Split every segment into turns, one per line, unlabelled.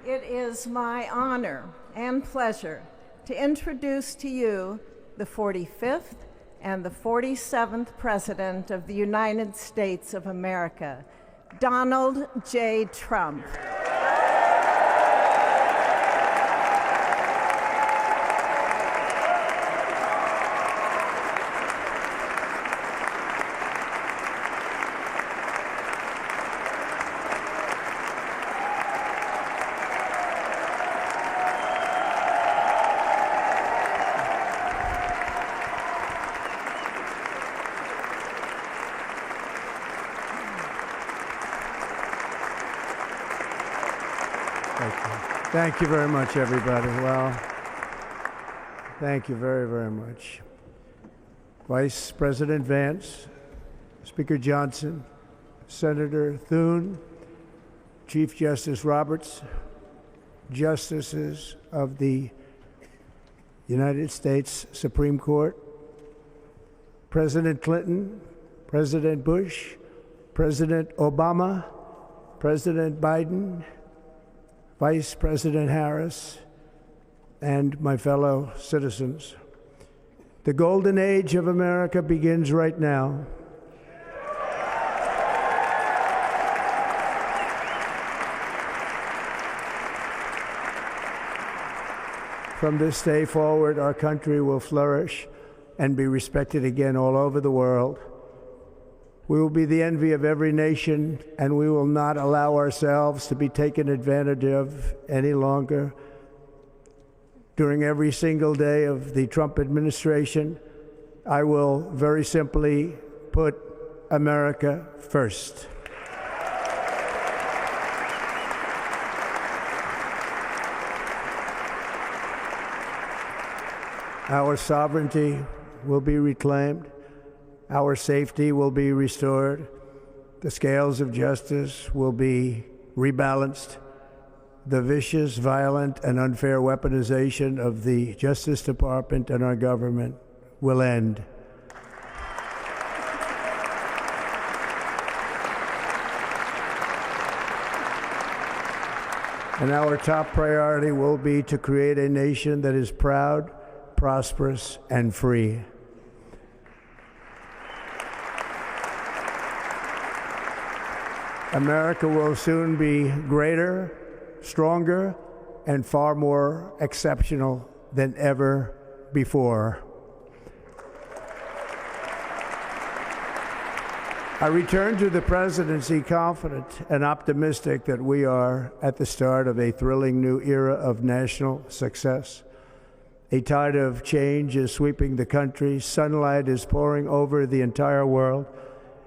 It is my honor and pleasure to introduce to you the 45th and the 47th President of the United States of America, Donald J. Trump.
Thank you very much, everybody. Well, thank you very, very much. Vice President Vance, Speaker Johnson, Senator Thune, Chief Justice Roberts, Justices of the United States Supreme Court, President Clinton, President Bush, President Obama, President Biden, Vice President Harris, and my fellow citizens. The golden age of America begins right now. From this day forward, our country will flourish and be respected again all over the world. We will be the envy of every nation, and we will not allow ourselves to be taken advantage of any longer. During every single day of the Trump administration, I will very simply put America first. Our sovereignty will be reclaimed. Our safety will be restored. The scales of justice will be rebalanced. The vicious, violent, and unfair weaponization of the Justice Department and our government will end. And our top priority will be to create a nation that is proud, prosperous, and free. America will soon be greater, stronger, and far more exceptional than ever before. I return to the presidency confident and optimistic that we are at the start of a thrilling new era of national success. A tide of change is sweeping the country, sunlight is pouring over the entire world,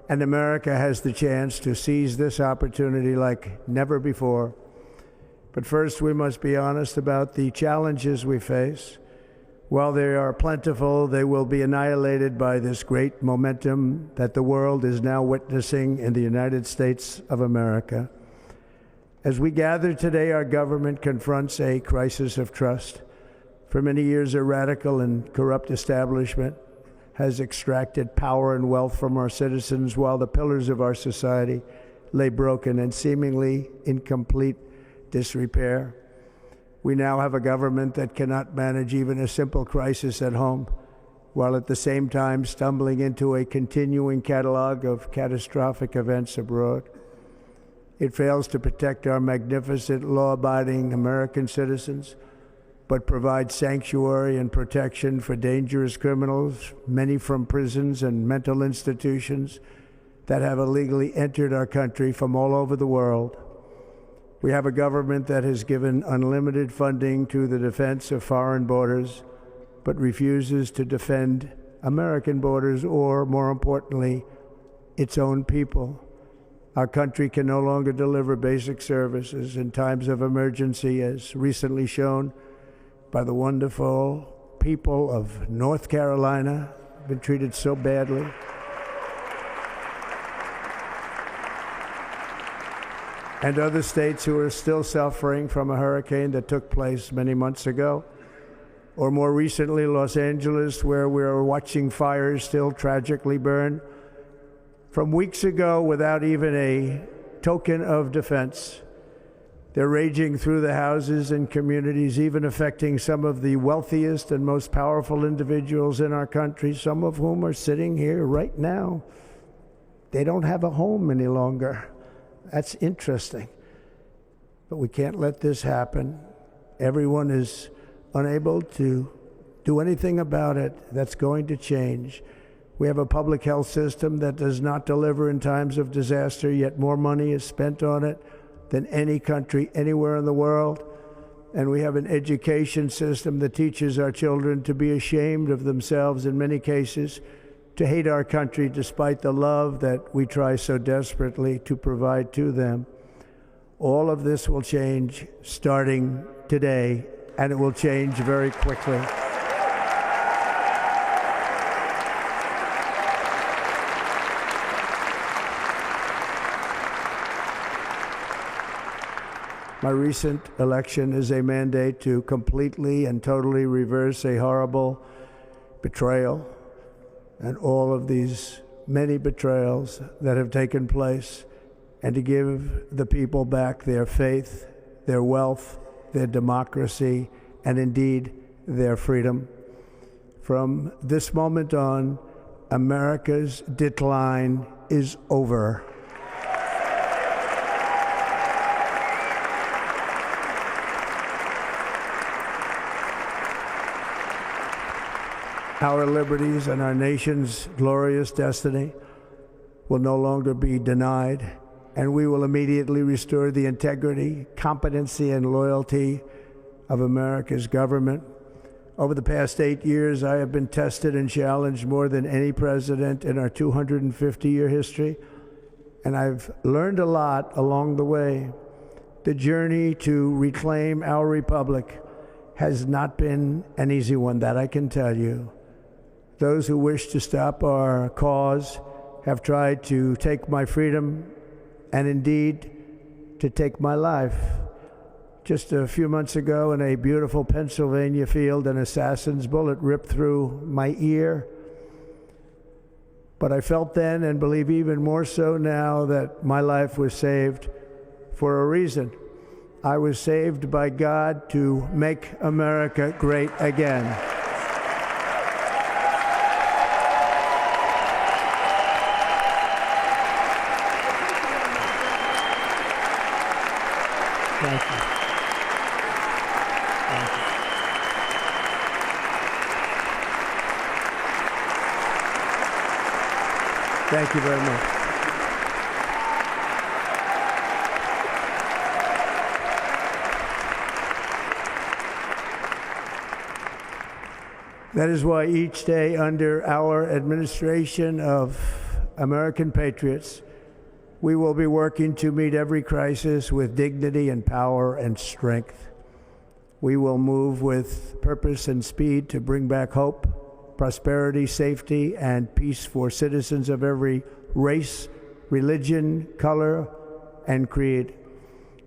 and America has the chance to seize this opportunity like never before. But first, we must be honest about the challenges we face. While they are plentiful, they will be annihilated by this great momentum that the world is now witnessing in the United States of America. As we gather today, our government confronts a crisis of trust. For many years, a radical and corrupt establishment has extracted power and wealth from our citizens while the pillars of our society lay broken and seemingly in complete disrepair. We now have a government that cannot manage even a simple crisis at home, while at the same time stumbling into a continuing catalog of catastrophic events abroad. It fails to protect our magnificent, law-abiding American citizens, but provides sanctuary and protection for dangerous criminals, many from prisons and mental institutions that have illegally entered our country from all over the world. We have a government that has given unlimited funding to the defense of foreign borders, but refuses to defend American borders or, more importantly, its own people. Our country can no longer deliver basic services in times of emergency, as recently shown by the wonderful people of North Carolina, been treated so badly. And other states who are still suffering from a hurricane that took place many months ago. Or more recently, Los Angeles, where we're watching fires still tragically burn from weeks ago without even a token of defense. They're raging through the houses and communities, even affecting some of the wealthiest and most powerful individuals in our country, some of whom are sitting here right now. They don't have a home any longer. That's interesting. But we can't let this happen. Everyone is unable to do anything about it. That's going to change. We have a public health system that does not deliver in times of disaster, yet more money is spent on it than any country anywhere in the world. And we have an education system that teaches our children to be ashamed of themselves in many cases, to hate our country despite the love that we try so desperately to provide to them. All of this will change starting today, and it will change very quickly. My recent election is a mandate to completely and totally reverse a horrible betrayal and all of these many betrayals that have taken place, and to give the people back their faith, their wealth, their democracy, and indeed their freedom. From this moment on, America's decline is over. Our liberties and our nation's glorious destiny will no longer be denied, and we will immediately restore the integrity, competency, and loyalty of America's government. Over the past 8 years, I have been tested and challenged more than any president in our 250-year history, and I've learned a lot along the way. The journey to reclaim our republic has not been an easy one, that I can tell you. Those who wish to stop our cause have tried to take my freedom and indeed to take my life. Just a few months ago in a beautiful Pennsylvania field, an assassin's bullet ripped through my ear. But I felt then, and believe even more so now, that my life was saved for a reason. I was saved by God to make America great again. Thank you. Thank you. Thank you very much. That is why each day under our administration of American patriots, we will be working to meet every crisis with dignity and power and strength. We will move with purpose and speed to bring back hope, prosperity, safety, and peace for citizens of every race, religion, color, and creed.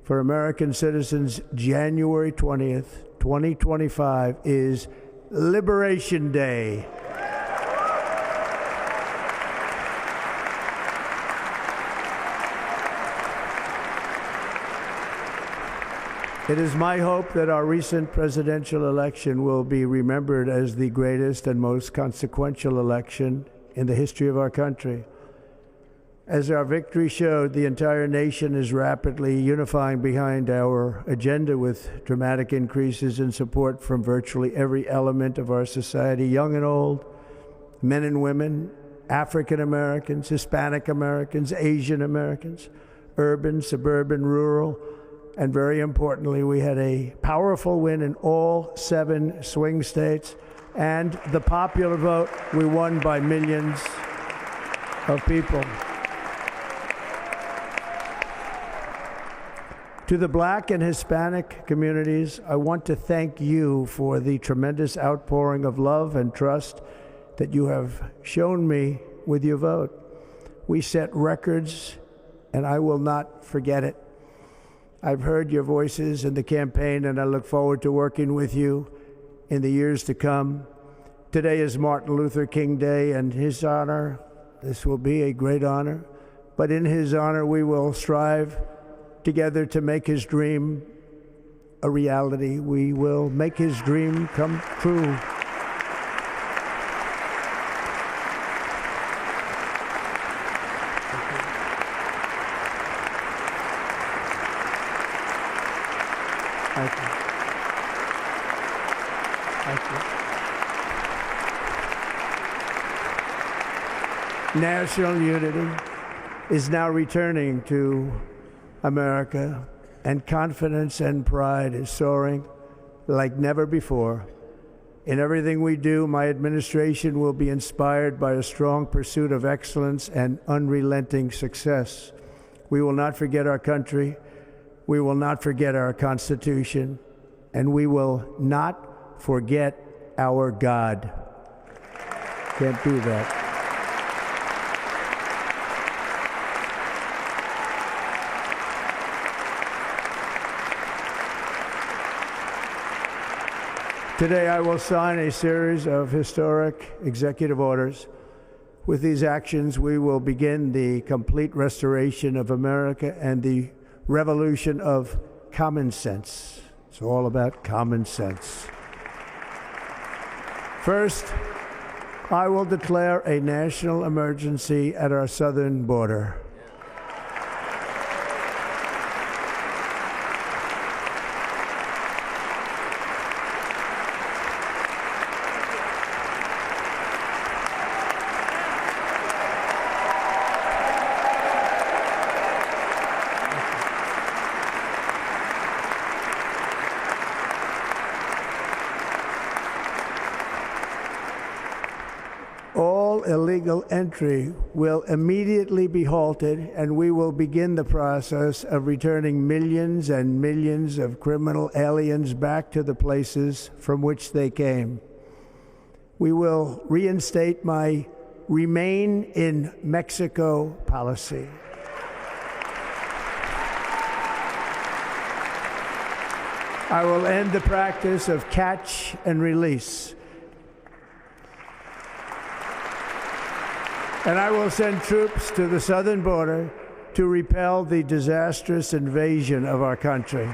For American citizens, January 20th, 2025 is Liberation Day. It is my hope that our recent presidential election will be remembered as the greatest and most consequential election in the history of our country. As our victory showed, the entire nation is rapidly unifying behind our agenda with dramatic increases in support from virtually every element of our society, young and old, men and women, African Americans, Hispanic Americans, Asian Americans, urban, suburban, rural, and very importantly, we had a powerful win in all 7 swing states, and the popular vote, we won by millions of people. To the Black and Hispanic communities, I want to thank you for the tremendous outpouring of love and trust that you have shown me with your vote. We set records, and I will not forget it. I've heard your voices in the campaign, and I look forward to working with you in the years to come. Today is Martin Luther King Day, and his honor, this will be a great honor, but in his honor we will strive together to make his dream a reality. We will make his dream come true. Thank you. Thank you. National unity is now returning to America, and confidence and pride is soaring like never before. In everything we do, my administration will be inspired by a strong pursuit of excellence and unrelenting success. We will not forget our country. We will not forget our Constitution, and we will not forget our God. Can't do that. Today, I will sign a series of historic executive orders. With these actions, we will begin the complete restoration of America and the revolution of common sense. It's all about common sense. First, I will declare a national emergency at our southern border. All illegal entry will immediately be halted, and we will begin the process of returning millions and millions of criminal aliens back to the places from which they came. We will reinstate my Remain in Mexico policy. I will end the practice of catch and release. And I will send troops to the southern border to repel the disastrous invasion of our country.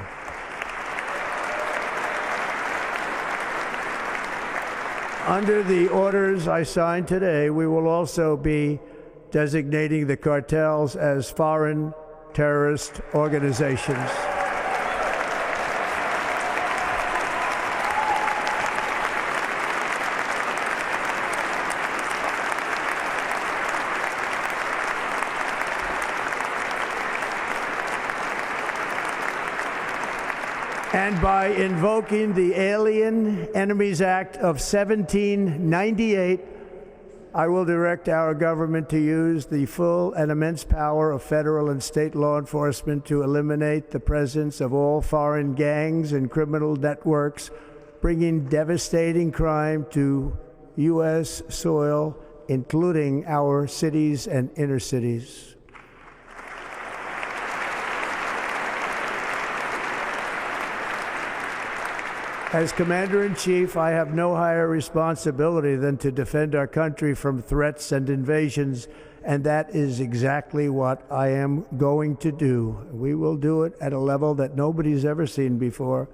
Under the orders I signed today, we will also be designating the cartels as foreign terrorist organizations. And by invoking the Alien Enemies Act of 1798, I will direct our government to use the full and immense power of federal and state law enforcement to eliminate the presence of all foreign gangs and criminal networks, bringing devastating crime to U.S. soil, including our cities and inner cities. As Commander-in-Chief, I have no higher responsibility than to defend our country from threats and invasions, and that is exactly what I am going to do. We will do it at a level that nobody's ever seen before.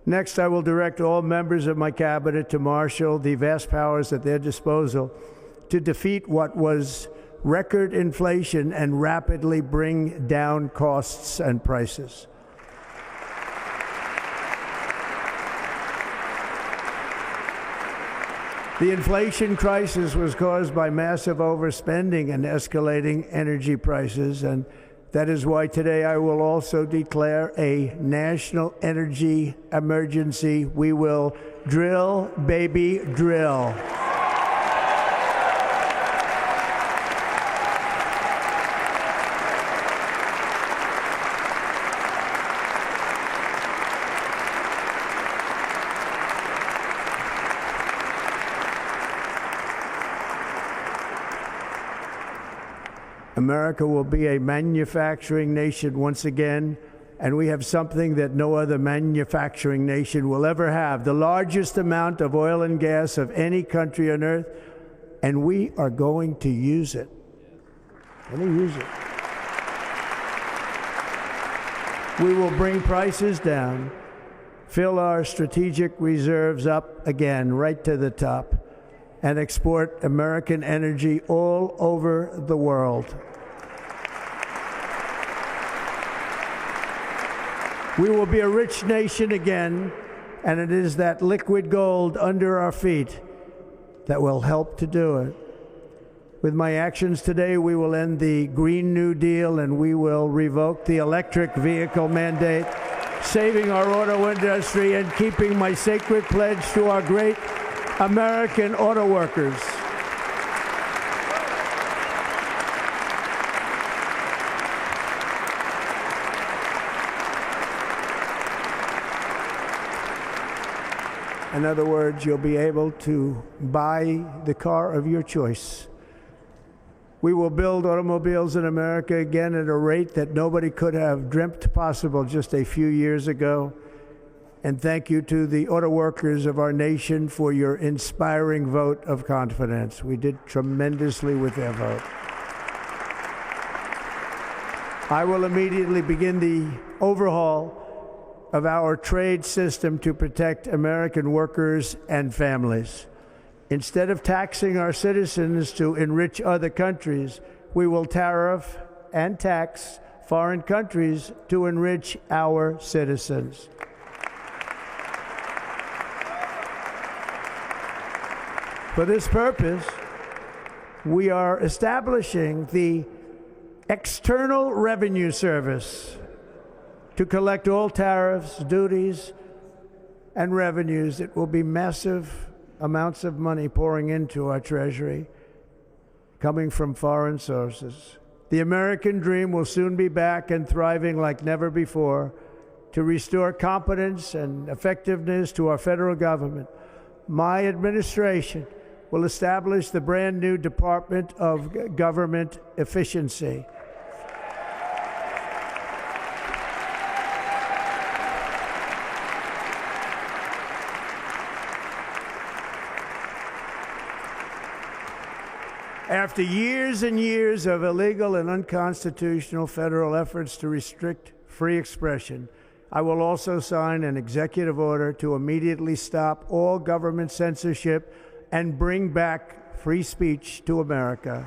Next, I will direct all members of my cabinet to marshal the vast powers at their disposal to defeat what was record inflation and rapidly bring down costs and prices. The inflation crisis was caused by massive overspending and escalating energy prices, and that is why today I will also declare a national energy emergency. We will drill, baby, drill. America will be a manufacturing nation once again, and we have something that no other manufacturing nation will ever have, the largest amount of oil and gas of any country on earth, and we are going to use it. We're going to use it. We will bring prices down, fill our strategic reserves up again right to the top, and export American energy all over the world. We will be a rich nation again, and it is that liquid gold under our feet that will help to do it. With my actions today, we will end the Green New Deal and we will revoke the electric vehicle mandate, saving our auto industry and keeping my sacred pledge to our great American auto workers. In other words, you'll be able to buy the car of your choice. We will build automobiles in America again at a rate that nobody could have dreamt possible just a few years ago. And thank you to the auto workers of our nation for your inspiring vote of confidence. We did tremendously with their vote. I will immediately begin the overhaul of our trade system to protect American workers and families. Instead of taxing our citizens to enrich other countries, we will tariff and tax foreign countries to enrich our citizens. For this purpose, we are establishing the External Revenue Service to collect all tariffs, duties, and revenues. It will be massive amounts of money pouring into our treasury, coming from foreign sources. The American dream will soon be back and thriving like never before to restore competence and effectiveness to our federal government. My administration will establish the brand new Department of Government Efficiency. After years and years of illegal and unconstitutional federal efforts to restrict free expression, I will also sign an executive order to immediately stop all government censorship and bring back free speech to America.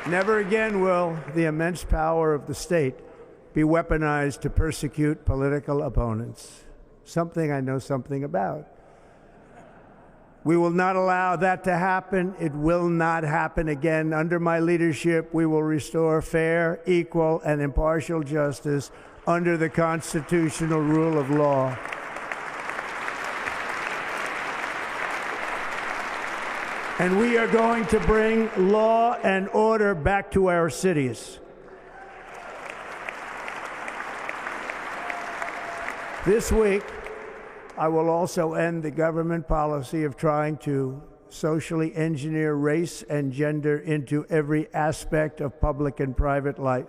Never again will the immense power of the state be weaponized to persecute political opponents, something I know something about. We will not allow that to happen. It will not happen again. Under my leadership, we will restore fair, equal, and impartial justice under the constitutional rule of law. And we are going to bring law and order back to our cities. This week, I will also end the government policy of trying to socially engineer race and gender into every aspect of public and private life.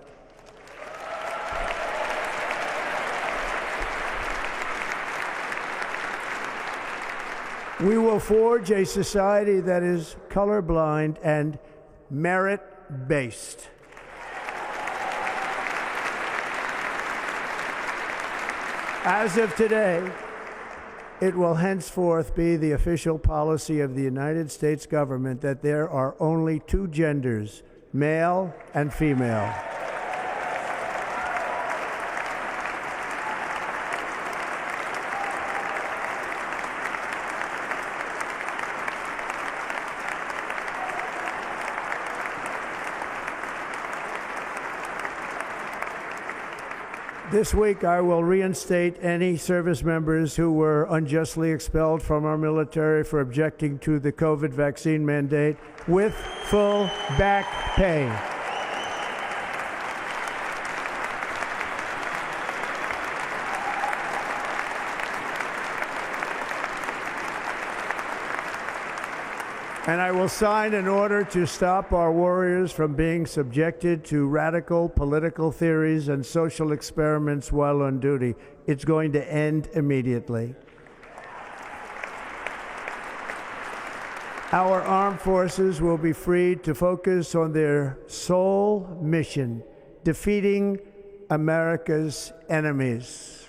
We will forge a society that is colorblind and merit-based. As of today, it will henceforth be the official policy of the United States government that there are only two genders, male and female. This week, I will reinstate any service members who were unjustly expelled from our military for objecting to the COVID vaccine mandate with full back pay. And I will sign an order to stop our warriors from being subjected to radical political theories and social experiments while on duty. It's going to end immediately. Our armed forces will be freed to focus on their sole mission, defeating America's enemies.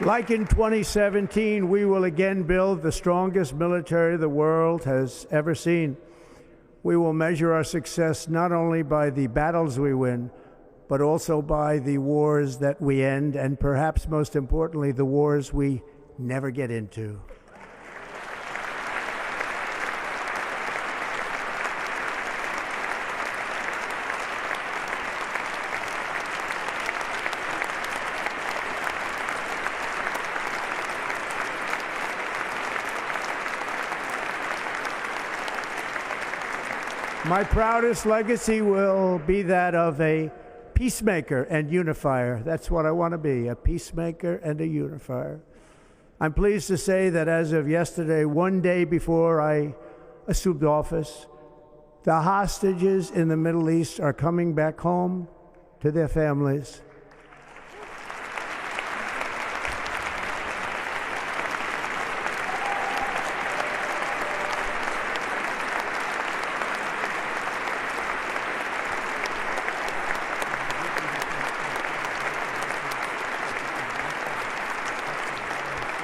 Like in 2017, we will again build the strongest military the world has ever seen. We will measure our success not only by the battles we win, but also by the wars that we end, and perhaps most importantly, the wars we never get into. My proudest legacy will be that of a peacemaker and unifier. That's what I want to be, a peacemaker and a unifier. I'm pleased to say that as of yesterday, one day before I assumed office, the hostages in the Middle East are coming back home to their families.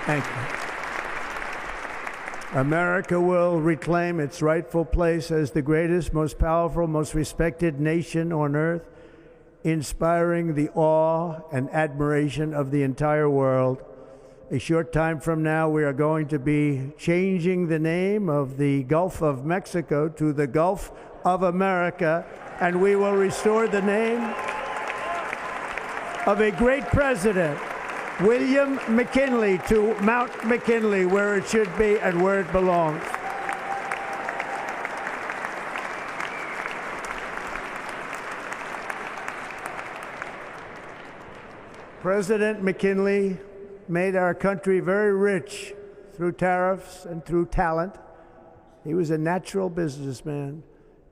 Thank you. America will reclaim its rightful place as the greatest, most powerful, most respected nation on earth, inspiring the awe and admiration of the entire world. A short time from now, we are going to be changing the name of the Gulf of Mexico to the Gulf of America, and we will restore the name of a great president, William McKinley, to Mount McKinley, where it should be and where it belongs. President McKinley made our country very rich through tariffs and through talent. He was a natural businessman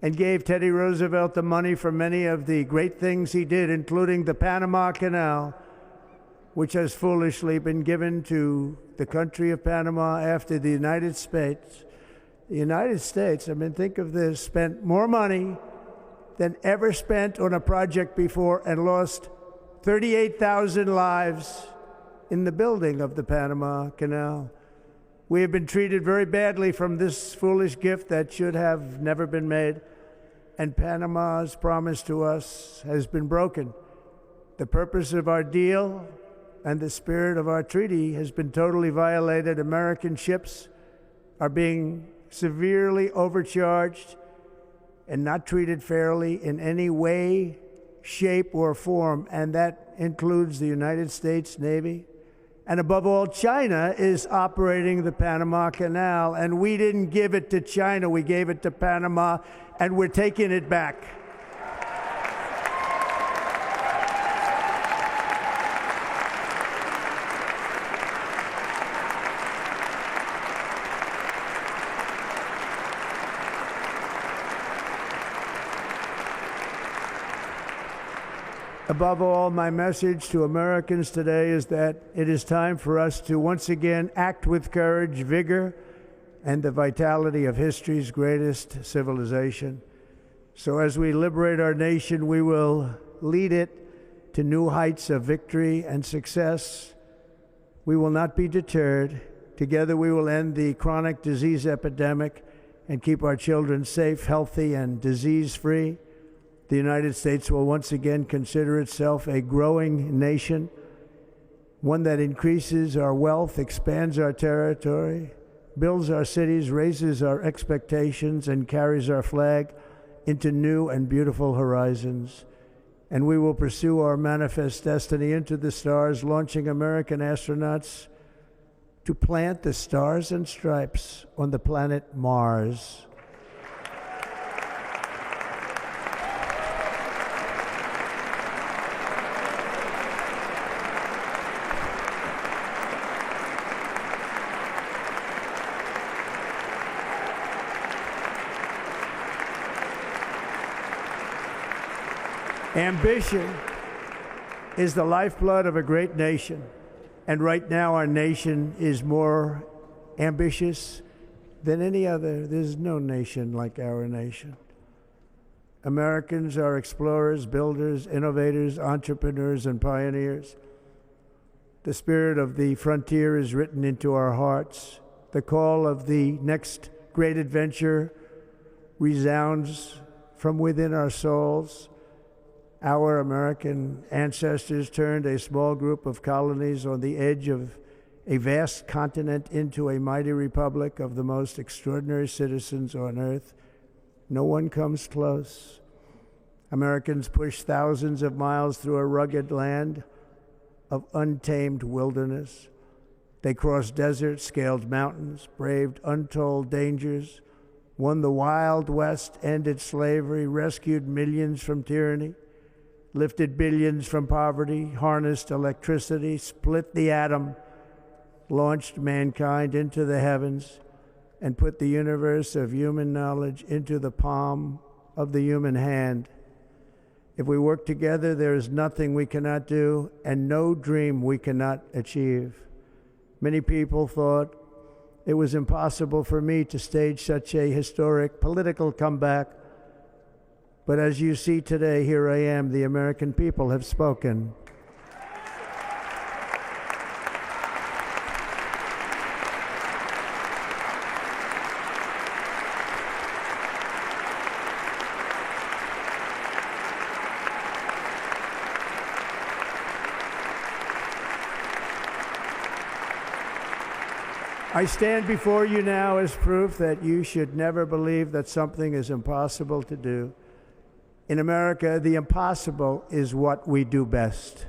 and gave Teddy Roosevelt the money for many of the great things he did, including the Panama Canal, which has foolishly been given to the country of Panama after the United States. The United States, I mean, think of this, spent more money than ever spent on a project before and lost 38,000 lives in the building of the Panama Canal. We have been treated very badly from this foolish gift that should have never been made, and Panama's promise to us has been broken. The purpose of our deal and the spirit of our treaty has been totally violated. American ships are being severely overcharged and not treated fairly in any way, shape, or form, and that includes the United States Navy. And above all, China is operating the Panama Canal, and we didn't give it to China, we gave it to Panama, and we're taking it back. Above all, my message to Americans today is that it is time for us to once again act with courage, vigor, and the vitality of history's greatest civilization. So as we liberate our nation, we will lead it to new heights of victory and success. We will not be deterred. Together we will end the chronic disease epidemic and keep our children safe, healthy, and disease-free. The United States will once again consider itself a growing nation, one that increases our wealth, expands our territory, builds our cities, raises our expectations, and carries our flag into new and beautiful horizons. and we will pursue our manifest destiny into the stars, launching American astronauts to plant the stars and stripes on the planet Mars. Ambition is the lifeblood of a great nation, and right now our nation is more ambitious than any other. There's no nation like our nation. Americans are explorers, builders, innovators, entrepreneurs, and pioneers. The spirit of the frontier is written into our hearts. The call of the next great adventure resounds from within our souls. Our American ancestors turned a small group of colonies on the edge of a vast continent into a mighty republic of the most extraordinary citizens on earth. No one comes close. Americans pushed thousands of miles through a rugged land of untamed wilderness. They crossed deserts, scaled mountains, braved untold dangers, won the Wild West, ended slavery, rescued millions from tyranny, lifted billions from poverty, harnessed electricity, split the atom, launched mankind into the heavens, and put the universe of human knowledge into the palm of the human hand. If we work together, there is nothing we cannot do and no dream we cannot achieve. Many people thought it was impossible for me to stage such a historic political comeback. But as you see today, here I am. The American people have spoken. I stand before you now as proof that you should never believe that something is impossible to do. In America, the impossible is what we do best.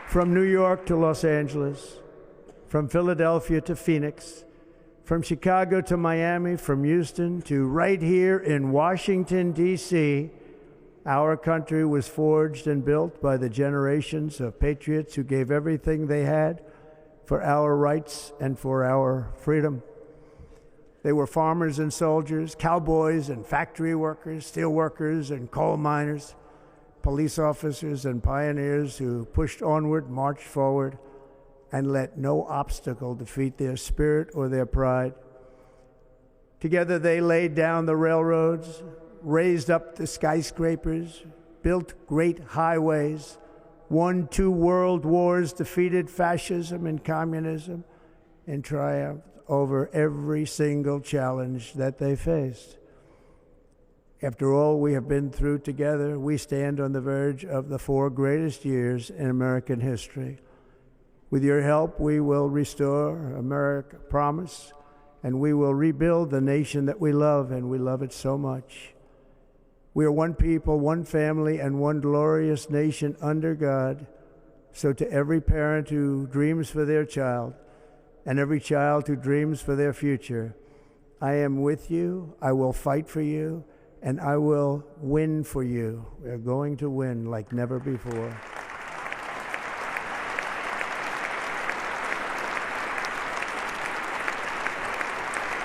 From New York to Los Angeles, from Philadelphia to Phoenix, from Chicago to Miami, from Houston to right here in Washington, D.C., our country was forged and built by the generations of patriots who gave everything they had for our rights and for our freedom. They were farmers and soldiers, cowboys and factory workers, steel workers and coal miners, police officers and pioneers who pushed onward, marched forward, and let no obstacle defeat their spirit or their pride. Together they laid down the railroads, raised up the skyscrapers, built great highways, won 2 world wars, defeated fascism and communism, and triumphed over every single challenge that they faced. After all we have been through together, we stand on the verge of the 4 greatest years in American history. With your help, we will restore America promise, and we will rebuild the nation that we love, and we love it so much. We are one people, one family, and one glorious nation under God. So to every parent who dreams for their child, and every child who dreams for their future, I am with you, I will fight for you, and I will win for you. We are going to win like never before.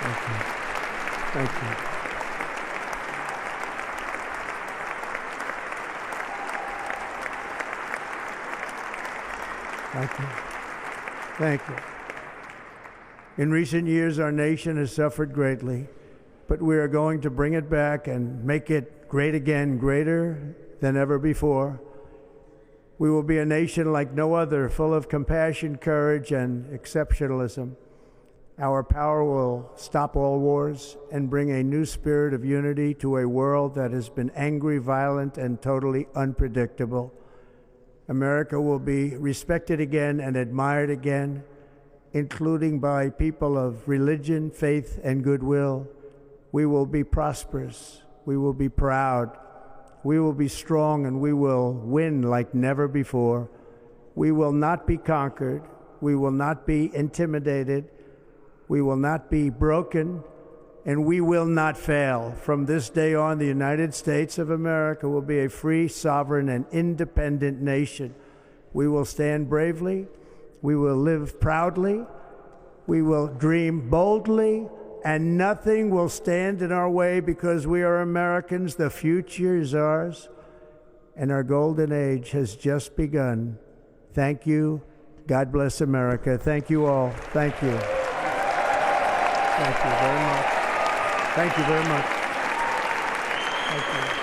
Thank you. Thank you. Thank you. Thank you. In recent years, our nation has suffered greatly, but we are going to bring it back and make it great again, greater than ever before. We will be a nation like no other, full of compassion, courage, and exceptionalism. Our power will stop all wars and bring a new spirit of unity to a world that has been angry, violent, and totally unpredictable. America will be respected again and admired again, including by people of religion, faith, and goodwill. We will be prosperous. We will be proud. We will be strong, and we will win like never before. We will not be conquered. We will not be intimidated. We will not be broken, and we will not fail. From this day on, the United States of America will be a free, sovereign, and independent nation. We will stand bravely. We will live proudly. We will dream boldly, and nothing will stand in our way because we are Americans. The future is ours, and our golden age has just begun. Thank you. God bless America. Thank you all. Thank you. Thank you very much. Thank you very much. Thank you.